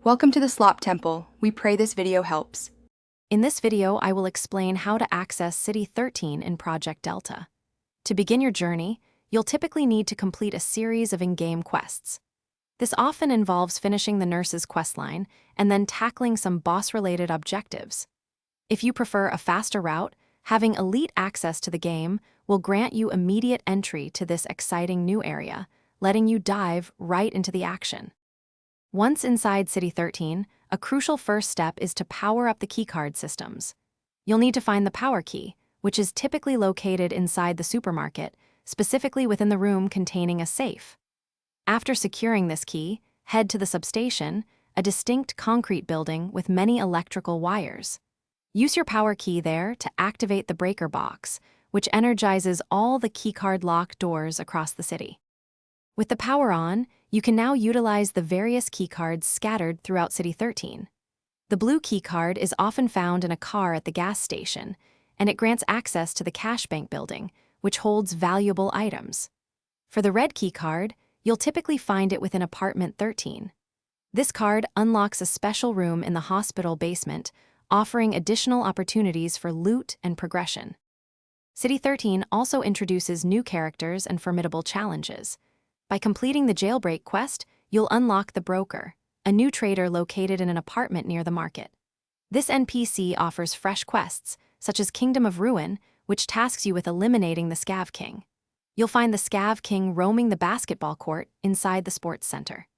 Welcome to the Slop Temple. We pray this video helps. In this video, I will explain how to access City 13 in Project Delta. To begin your journey, you'll typically need to complete a series of in-game quests. This often involves finishing the nurse's questline and then tackling some boss-related objectives. If you prefer a faster route, having elite access to the game will grant you immediate entry to this exciting new area, letting you dive right into the action. Once inside City 13, a crucial first step is to power up the keycard systems. You'll need to find the power key, which is typically located inside the supermarket, specifically within the room containing a safe. After securing this key, head to the substation, a distinct concrete building with many electrical wires. Use your power key there to activate the breaker box, which energizes all the keycard lock doors across the city. With the power on, you can now utilize the various keycards scattered throughout City 13. The blue keycard is often found in a car at the gas station, and it grants access to the cash bank building, which holds valuable items. For the red keycard, you'll typically find it within Apartment 13. This card unlocks a special room in the hospital basement, offering additional opportunities for loot and progression. City 13 also introduces new characters and formidable challenges. By completing the jailbreak quest, you'll unlock the Broker, a new trader located in an apartment near the market. This NPC offers fresh quests, such as Kingdom of Ruin, which tasks you with eliminating the Scav King. You'll find the Scav King roaming the basketball court inside the sports center.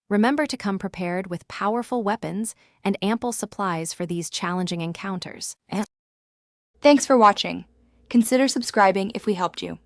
Remember to come prepared with powerful weapons and ample supplies for these challenging encounters. Thanks for watching. Consider subscribing if we helped you.